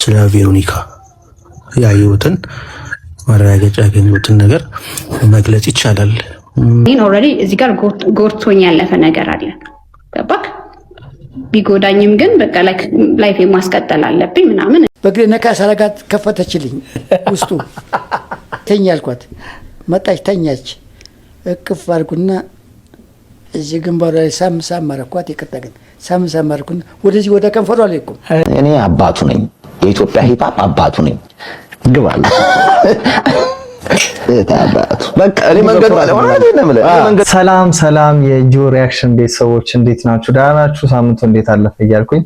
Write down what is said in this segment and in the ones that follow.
ስለ ቬሮኒካ ያየሁትን ማረጋገጫ ያገኘሁትን ነገር መግለጽ ይቻላል። ይሄን ኦልሬዲ እዚህ ጋር ጎርቶኝ ያለፈ ነገር አለ። ገባክ? ቢጎዳኝም ግን በቃ ላይፍ ማስቀጠል አለብኝ ምናምን። በግሬ ነካ ሰረጋት ከፈተችልኝ ውስጡ ተኛ አልኳት። መጣች ተኛች። እቅፍ አልኩና እዚህ ግንባሯ ላይ ሳም አረኳት። ይቅርታ ግን ሳም አረኩና ወደዚህ ወደ ከንፈሯ አልኩም። እኔ አባቱ ነኝ፣ የኢትዮጵያ ሂፓፕ አባቱ ነኝ። ግባል በቃ እኔ መንገዱ ሰላም የጆ ሪአክሽን ቤተሰቦች እንዴት ናችሁ? ደህና ናችሁ? ሳምንቱ እንዴት አለፈ እያልኩኝ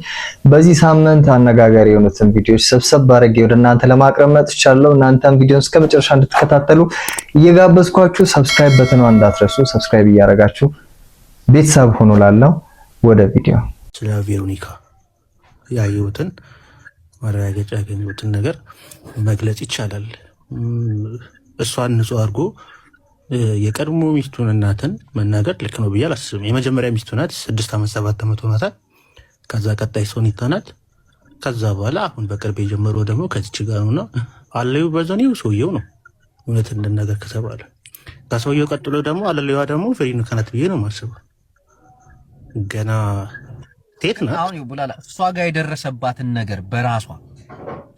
በዚህ ሳምንት አነጋጋሪ የሆኑትን ቪዲዮዎች ሰብሰብ አድርጌ ወደ እናንተ ለማቅረብ መጥቻለሁ። እናንተም ቪዲዮን እስከ መጨረሻ እንድትከታተሉ እየጋበዝኳችሁ ሰብስክራይብ በተኗ እንዳትረሱ፣ ሰብስክራይብ እያደረጋችሁ ቤተሰብ ሆኖ ላለው ወደ ቪዲዮ ስለ ቬሮኒካ ያየሁትን ማረጋገጫ ያገኘሁትን ነገር መግለጽ ይቻላል። እሷን ንጹህ አድርጎ የቀድሞ ሚስቱን እናትን መናገር ልክ ነው ብዬ አላስብም። የመጀመሪያ ሚስቱ ናት፣ 6 ዓመት 7 ዓመት ሆኗታል። ከዛ ቀጣይ ሶኒታ ናት። ከዛ በኋላ አሁን በቅርብ የጀመረው ደግሞ ከዚች ጋር ነውና አለዩ በዘኔው ሰውየው ነው። እውነት እንደነገር ከተባለ ከሰውየው ቀጥሎ ደግሞ አለለዩዋ ደግሞ ቬሮኒካ ናት ብዬ ነው የማስበው። ገና ቴት ናት። አሁን ይቡላላ እሷ ጋር የደረሰባትን ነገር በራሷ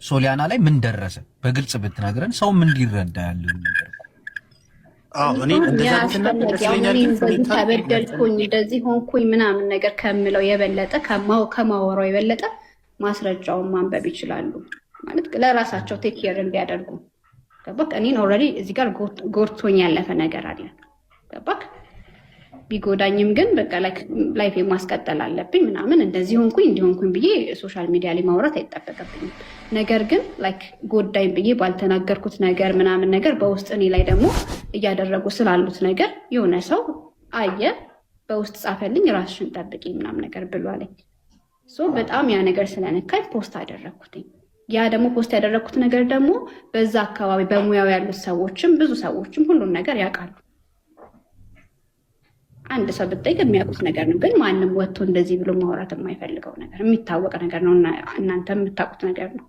ሶሊያና ላይ ምን ደረሰ በግልጽ ብትነግረን ሰው ምን ሊረዳ ያለው ነገር። እኔ እንደዛ ተበደልኩኝ እንደዚህ ሆንኩኝ ምናምን ነገር ከምለው የበለጠ ከማወራው የበለጠ ማስረጃውን ማንበብ ይችላሉ ማለት ለራሳቸው ቴክ ኬር እንዲያደርጉ። ገባክ? እኔን ኦልሬዲ እዚህ ጋር ጎርቶኝ ያለፈ ነገር አለ። ገባክ? ቢጎዳኝም ግን በቃ ላይፍ ማስቀጠል አለብኝ ምናምን እንደዚህ ሆንኩኝ እንዲሆንኩኝ ብዬ ሶሻል ሚዲያ ላይ ማውራት አይጠበቅብኝም። ነገር ግን ጎዳኝ ብዬ ባልተናገርኩት ነገር ምናምን ነገር በውስጥ እኔ ላይ ደግሞ እያደረጉ ስላሉት ነገር የሆነ ሰው አየ በውስጥ ጻፈልኝ ራስሽን ጠብቂ ምናምን ነገር ብሏለኝ። በጣም ያ ነገር ስለነካኝ ፖስት አደረግኩትኝ። ያ ደግሞ ፖስት ያደረግኩት ነገር ደግሞ በዛ አካባቢ በሙያው ያሉት ሰዎችም ብዙ ሰዎችም ሁሉን ነገር ያውቃሉ። አንድ ሰው ብትጠይቅ የሚያውቁት ነገር ነው። ግን ማንም ወጥቶ እንደዚህ ብሎ ማውራት የማይፈልገው ነገር የሚታወቅ ነገር ነው። እናንተ የምታውቁት ነገር ነው።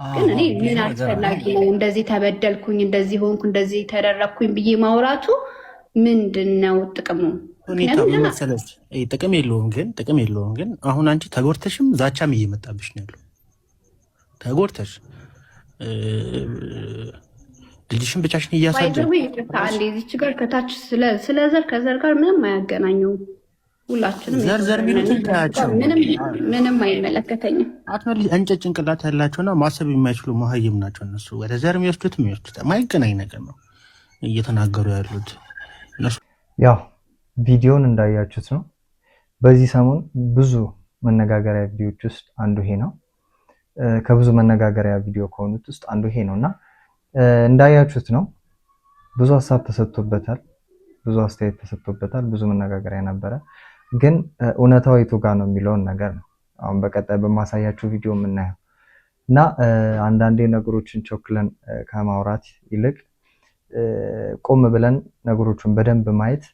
ግን እኔ ምን አስፈላጊ ነው እንደዚህ ተበደልኩኝ እንደዚህ ሆንኩ እንደዚህ ተደረግኩኝ ብዬ ማውራቱ ምንድነው ጥቅሙ? ጥቅም የለውም። ግን አሁን አንቺ ተጎድተሽም ዛቻም እየመጣብሽ ነው ያለው። ተጎድተሽ ልጅሽን ብቻሽን እያሳደግሽ እዚች ጋር ከታች ስለ ዘር ከዘር ጋር ምንም አያገናኘውም። ሁላችንም ዘር ምንም አይመለከተኝም። እንጨት ጭንቅላት ያላቸውና ማሰብ የማይችሉ መሀይም ናቸው እነሱ። ወደ ዘር የሚወስዱት የማይገናኝ ነገር ነው እየተናገሩ ያሉት እነሱ። ያው ቪዲዮን እንዳያችሁት ነው። በዚህ ሰሞን ብዙ መነጋገሪያ ቪዲዮዎች ውስጥ አንዱ ይሄ ነው። ከብዙ መነጋገሪያ ቪዲዮ ከሆኑት ውስጥ አንዱ ይሄ ነውና እንዳያችሁት ነው። ብዙ ሀሳብ ተሰጥቶበታል፣ ብዙ አስተያየት ተሰጥቶበታል፣ ብዙ መነጋገሪያ ነበረ። ግን እውነታው የቱ ጋር ነው የሚለውን ነገር ነው አሁን በቀጣይ በማሳያችሁ ቪዲዮ የምናየው እና አንዳንዴ ነገሮችን ቾክለን ከማውራት ይልቅ ቆም ብለን ነገሮችን በደንብ ማየት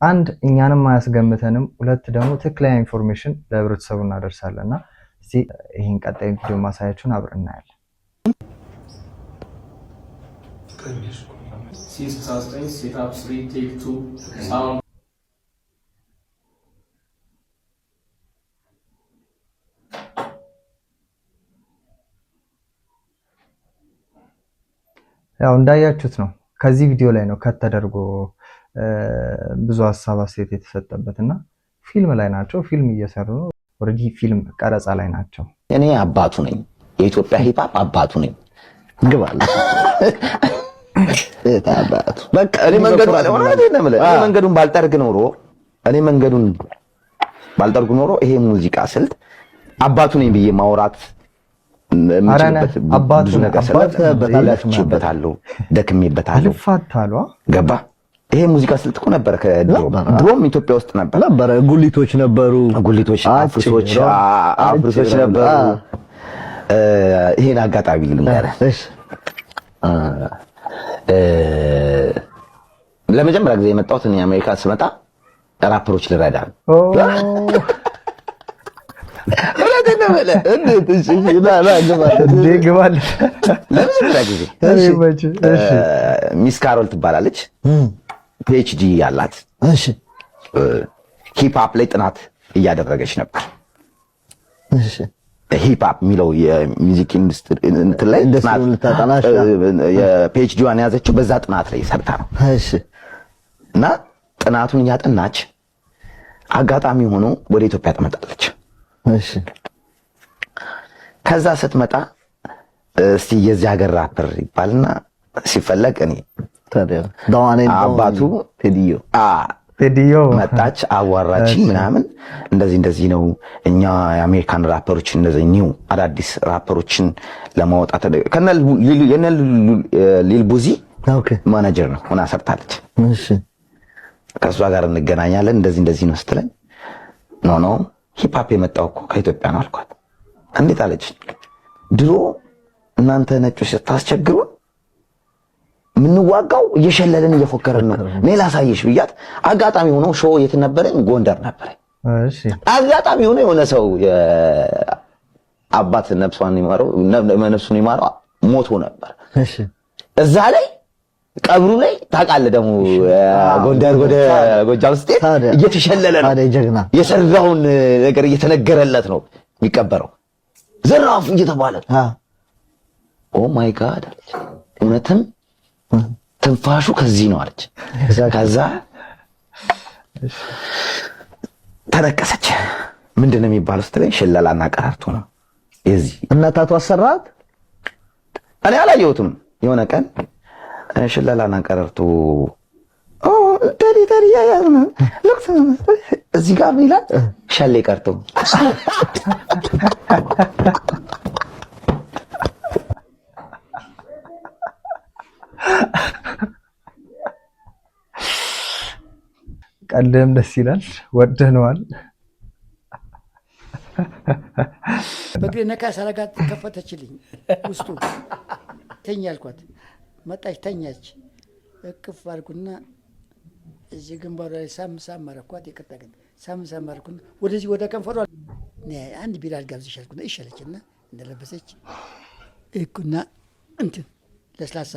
አንድ እኛንም አያስገምተንም፣ ሁለት ደግሞ ትክክለኛ ኢንፎርሜሽን ለህብረተሰቡ እናደርሳለንና እስቲ ይሄን ቀጣይ ቪዲዮ ማሳያችሁን አብረን እናያለን። ያው እንዳያችሁት ነው። ከዚህ ቪዲዮ ላይ ነው ከተደርጎ ብዙ ሀሳብ አስተያየት የተሰጠበትና ፊልም ላይ ናቸው። ፊልም እየሰሩ ነው። ኦሬዲ ፊልም ቀረጻ ላይ ናቸው። እኔ አባቱ ነኝ፣ የኢትዮጵያ ሂፓፕ አባቱ ነኝ። ግባል ታባቱ በቃ እኔ መንገዱን ባልጠርግ ኖሮ ይሄ ሙዚቃ ስልት አባቱ ነኝ ብዬ ማውራት ብዙ ነገር ስለለፍቼበታለሁ፣ ደክሜበታለሁ። ገባ? ይሄ ሙዚቃ ስልት እኮ ነበር ከድሮም ኢትዮጵያ ውስጥ ነበር። ጉሊቶች ነበሩ፣ አፍሪሶች ነበሩ። ይሄን አጋጣሚ ልንገርህ። ለመጀመሪያ ጊዜ የመጣሁት እኔ አሜሪካ ስመጣ ራፐሮች ልረዳ ነው። ለመጀመሪያ ጊዜ ሚስ ካሮል ትባላለች። ፒኤችዲ ያላት ሂፕ-ሆፕ ላይ ጥናት እያደረገች ነበር። ሂፕ-ሆፕ የሚለው የሚውዚክ ኢንዱስትሪ እንትን ላይ የፒኤችዲዋን የያዘችው በዛ ጥናት ላይ ሰርታ ነው። እና ጥናቱን እያጠናች አጋጣሚ ሆኖ ወደ ኢትዮጵያ ትመጣለች። ከዛ ስትመጣ እስቲ የዚህ ሀገር ራፐር ይባልና ሲፈለግ እኔ አባቱ ቴዲዮ መጣች፣ አዋራች ምናምን እንደዚህ ነው። እኛ የአሜሪካን ራፐሮችን እንደዚህ ኒው አዳዲስ ራፐሮችን ለማውጣት ሊል ቡዚ ማናጀር ነው ሆና ሰርታለች። ከእሷ ጋር እንገናኛለን እንደዚህ ነው ስትለኝ ኖ ሂፕ-ሆፕ የመጣው እኮ ከኢትዮጵያ ነው አልኳት። እንዴት አለች? ድሮ እናንተ ነጮች ስታስቸግሩ ምንዋጋው እየሸለለን እየፎከረን ነው። እኔ ላሳይሽ ብያት አጋጣሚ ሆኖ ሾው የት ነበረኝ? ጎንደር ነበረኝ። አጋጣሚ ሆኖ የሆነ ሰው አባት ነፍሱን ይማረው ሞቶ ነበር። እዛ ላይ ቀብሩ ላይ ታውቃለህ ደግሞ ጎንደር ወደ ጎጃም ስትሄድ እየተሸለለ ነው። የሰራውን ነገር እየተነገረለት ነው የሚቀበረው። ዘራፍ እየተባለ ኦ ማይ ጋድ አለች። እውነትም ትንፋሹ ከዚህ ነው አለች። ከዛ ተነቀሰች። ምንድን ነው የሚባለው ስትለኝ ሽለላና ቀረርቶ ነው። የዚህ እናታቱ አሰራት እኔ አላየሁትም። የሆነ ቀን ሽለላና ቀረርቶ እዚህ ጋር ይላል ሸሌ ቀርቶ ቀልድም ደስ ይላል። ወደነዋል። በእግሬ ነካ ሳረጋት ከፈተችልኝ። ውስጡ ተኛ አልኳት። መጣች፣ ተኛች። እቅፍ አልኩና እዚህ ግንባሯ ላይ ሳም አረኳት። ይቅርታ ግን ሳም አረኩና ወደዚህ ወደ ከንፈሯ አንድ ቢራ አልጋብዝሽ አልኩና እሺ አለችና እንደለበሰች እኩና እንትን ለስላሳ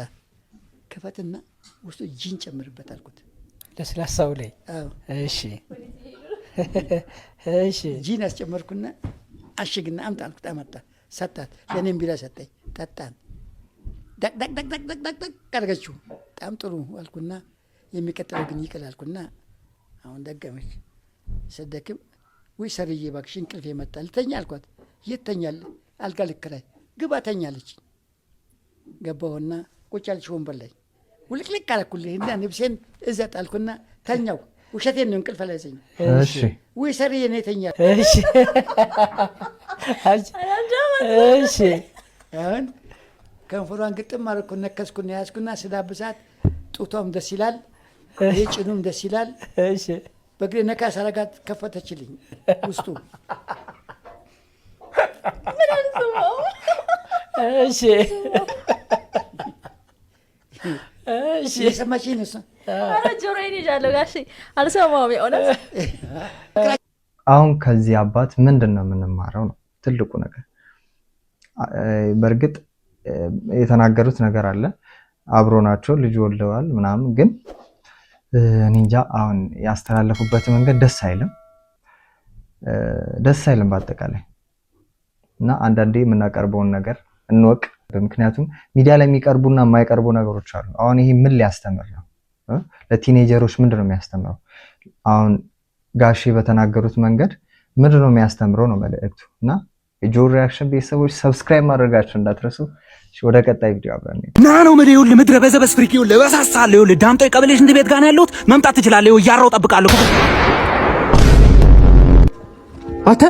ከፈትና ውስጡ ጂን ጨምርበት አልኩት። ለስላሳው ላይ እሺ እሺ ጂን አስጨመርኩና አሽግና አምጣ አልኩት። አመጣ፣ ሰጣት። ለእኔም ቢራ ሰጠኝ። ጠጣን። ዳቅ አድርገችው። በጣም ጥሩ አልኩና የሚቀጥለው ግን ይቅር አልኩና አሁን ደገመች። ስደክም ውይ ሰርዬ እባክሽ እንቅልፍ የመጣ ልተኛ አልኳት። የት ተኛለህ? አልጋ ልከራይ ግባ ተኛለች። ገባሁና ቁጭ አለች ወንበር ላይ። ውልቅልቅ አደረኩልህ እና ልብሴን እዛ ጣልኩና ተኛው። ውሸቴን ነው፣ እንቅልፍ አልያዘኝም። እሺ ውይ ሰርዬ ነው የተኛ። እሺ እሺ አሁን ከንፈሯን ግጥም አደረኩ፣ ነከስኩና ያዝኩና ስዳብሳት ጡቷም ደስ ይላል፣ ጭኑም ደስ ይላል። እሺ በእግሬ ነካ ሳረጋት ከፈተችልኝ። ውስጡ እሺ እሺ የሰማችኝ ነው። ኧረ ጆሮዬን ይዣለሁ ጋሼ፣ አልሰማሁም የእውነት። አሁን ከዚህ አባት ምንድን ነው የምንማረው ነው ትልቁ ነገር። በእርግጥ የተናገሩት ነገር አለ፣ አብሮ ናቸው፣ ልጅ ወልደዋል ምናምን። ግን እኔ እንጃ አሁን ያስተላለፉበት መንገድ ደስ አይልም በአጠቃላይ። እና አንዳንዴ የምናቀርበውን ነገር እንወቅ። ምክንያቱም ሚዲያ ላይ የሚቀርቡና የማይቀርቡ ነገሮች አሉ። አሁን ይሄ ምን ሊያስተምር ነው? ለቲኔጀሮች ምንድን ነው የሚያስተምረው? አሁን ጋሼ በተናገሩት መንገድ ምንድን ነው የሚያስተምረው ነው መልእክቱ። እና የጆሮ ሪያክሽን ቤተሰቦች ሰብስክራይብ ማድረጋቸው እንዳትረሱ። ወደ ቀጣይ ቪዲዮ አብረን ና ነው ምን ይሁን ምድረ በዘበስ ፍሪክ ይሁን ለበሳሳለ ይሁን ዳምጦ ቀበሌ ሽንት ቤት ጋር ነው ያለሁት። መምጣት ትችላለህ። እያራው ጠብቃለሁ። አተ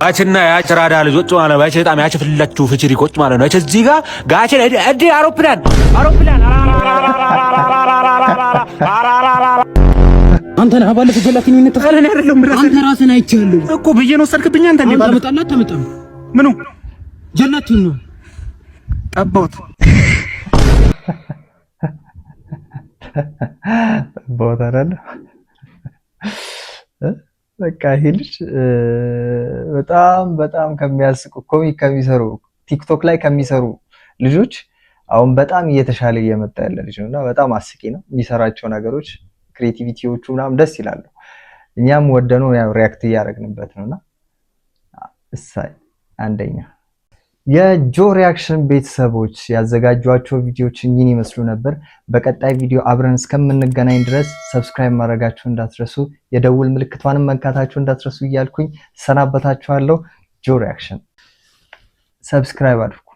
ባችና ያጭራዳ ልጆች ማለት ባች በጣም ያጭፍላችሁ ፍቺሪ ቆጭ ማለት ነው። እዚህ ጋር ጋቼ እዲ አውሮፕላን አንተ ነህ ባለፈ ጀላቲን ምን ተፈረነ አይደለም ብለህ አንተ ራስህን አይቻለሁ እኮ ብዬ ነው ወሰድክብኝ። አንተ እንዴ ታመጣላት ተመጣም ምኑ ጀላቲን ነው ጠቦት ቦታ አይደለ በቃ ይሄ ልጅ በጣም በጣም ከሚያስቁ ኮሚክ ከሚሰሩ ቲክቶክ ላይ ከሚሰሩ ልጆች አሁን በጣም እየተሻለ እየመጣ ያለ ልጅ ነውና በጣም አስቂ ነው የሚሰራቸው ነገሮች፣ ክሬቲቪቲዎቹ ምናምን ደስ ይላሉ። እኛም ወደነው ያው ሪያክት እያደረግንበት ነውና እሳይ አንደኛ። የጆ ሪያክሽን ቤተሰቦች ያዘጋጇቸው ቪዲዮዎች እኚህን ይመስሉ ነበር። በቀጣይ ቪዲዮ አብረን እስከምንገናኝ ድረስ ሰብስክራይብ ማድረጋችሁ እንዳትረሱ፣ የደውል ምልክቷንም መንካታችሁ እንዳትረሱ እያልኩኝ ሰናበታችኋለሁ። ጆ ሪያክሽን ሰብስክራይብ አድርጉ።